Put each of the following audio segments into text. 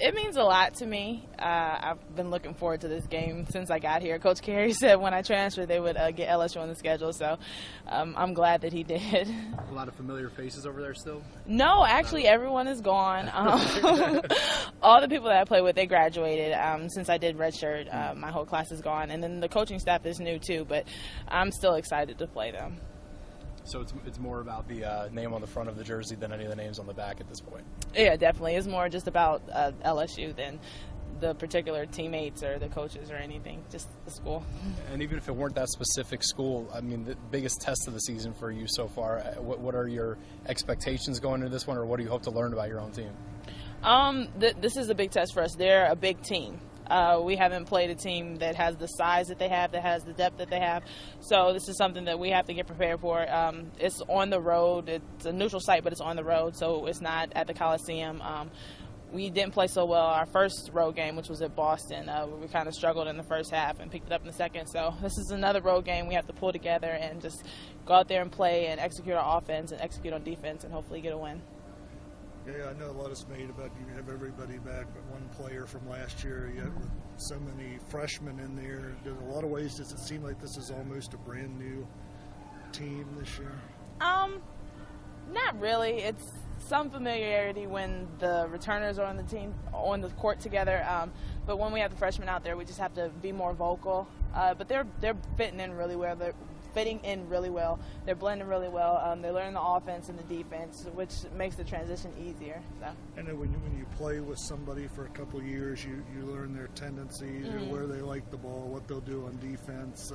It means a lot to me. I've been looking forward to this game since I got here. Coach Carey said when I transferred they would get LSU on the schedule, so I'm glad that he did. A lot of familiar faces over there still? No, actually everyone is gone. All the people that I play with, they graduated. Since I did redshirt, my whole class is gone. And then the coaching staff is new too, but I'm still excited to play them. So it's more about the name on the front of the jersey than any of the names on the back at this point? Yeah, definitely. It's more just about LSU than the particular teammates or the coaches or anything, just the school. And even if it weren't that specific school, I mean, the biggest test of the season for you so far, what are your expectations going into this one, or what do you hope to learn about your own team? This is a big test for us. They're a big team. We haven't played a team that has the size that they have, that has the depth that they have. So this is something that we have to get prepared for. It's on the road. It's a neutral site, but it's on the road, so it's not at the Coliseum. We didn't play so well our first road game, which was at Boston. We kind of struggled in the first half and picked it up in the second. So this is another road game we have to pull together and just go out there and play and execute our offense and execute on defense and hopefully get a win. Yeah, I know a lot is made about you have everybody back but one player from last year, yet with so many freshmen in there. In a lot of ways, does it seem like this is almost a brand new team this year? Not really. It's some familiarity when the returners are on the team, on the court together. But when we have the freshmen out there, we just have to be more vocal. But they're fitting in really well. They're blending really well. They're learning the offense and the defense, which makes the transition easier. So. And then when you play with somebody for a couple of years, you learn their tendencies, or where they like the ball, what they'll do on defense.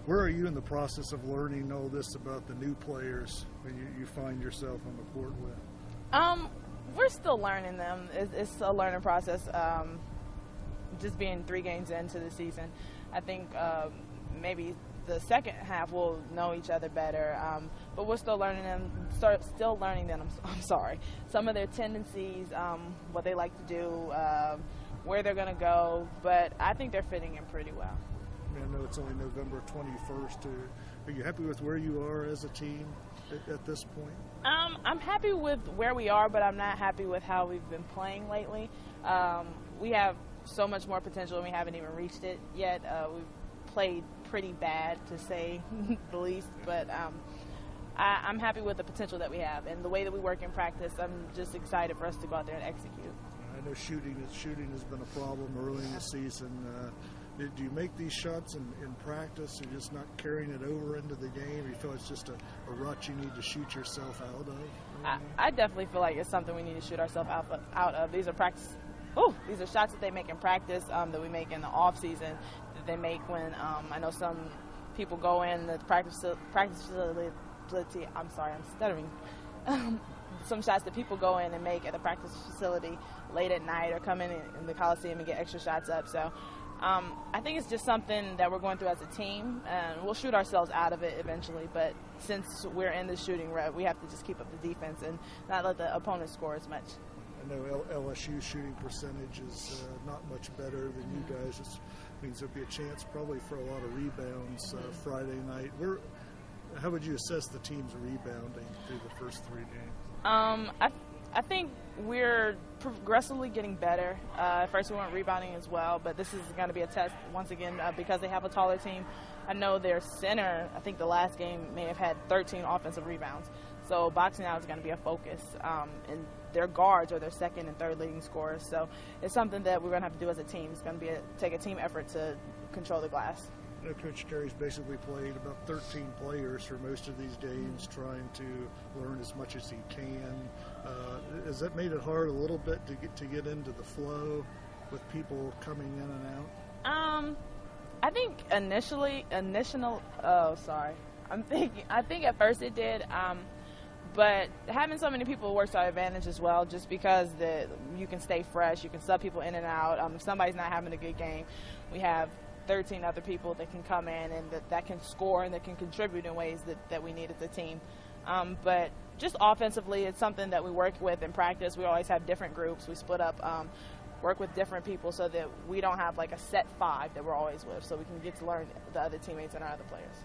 Where are you in the process of learning all this about the new players when you find yourself on the court with? We're still learning them. It's a learning process. Just being 3 games into the season, I think maybe the second half we'll know each other better, but we're still learning them. I'm sorry. Some of their tendencies, what they like to do, where they're going to go, but I think they're fitting in pretty well. I know it's only November 21st. Are you happy with where you are as a team at this point? I'm happy with where we are, but I'm not happy with how we've been playing lately. We have so much more potential and we haven't even reached it yet. We've played pretty bad, to say the least, but I'm happy with the potential that we have and the way that we work in practice. I'm just excited for us to go out there and execute. I know shooting has been a problem early in the season. Do you make these shots in practice and just not carrying it over into the game? Or you feel it's just a rut you need to shoot yourself out of? I definitely feel like it's something we need to shoot ourselves out of. These are these are shots that they make in practice, that we make in the off season, that they make when I know some people go in the practice facility. I'm sorry, I'm stuttering. Some shots that people go in and make at the practice facility late at night or come in the Coliseum and get extra shots up. So I think it's just something that we're going through as a team, and we'll shoot ourselves out of it eventually. But since we're in the shooting rut, we have to just keep up the defense and not let the opponent score as much. I know LSU's shooting percentage is not much better than you guys. It means there'll be a chance probably for a lot of rebounds Friday night. How would you assess the team's rebounding through the first 3 games? I think we're progressively getting better. At first we weren't rebounding as well, but this is going to be a test once again because they have a taller team. I know their center, I think the last game may have had 13 offensive rebounds. So boxing out is going to be a focus. And their guards are their second and third leading scorers. So it's something that we're going to have to do as a team. It's going to take a team effort to control the glass. You know, Coach Carey's basically played about 13 players for most of these games, trying to learn as much as he can. Has that made it hard a little bit to get into the flow with people coming in and out? I think I think at first it did. But having so many people works to our advantage as well, just because you can stay fresh, you can sub people in and out. If somebody's not having a good game, we have 13 other people that can come in and that can score and that can contribute in ways that we need as a team. But just offensively, it's something that we work with in practice. We always have different groups. We split up, work with different people so that we don't have like a set 5 that we're always with, so we can get to learn the other teammates and our other players.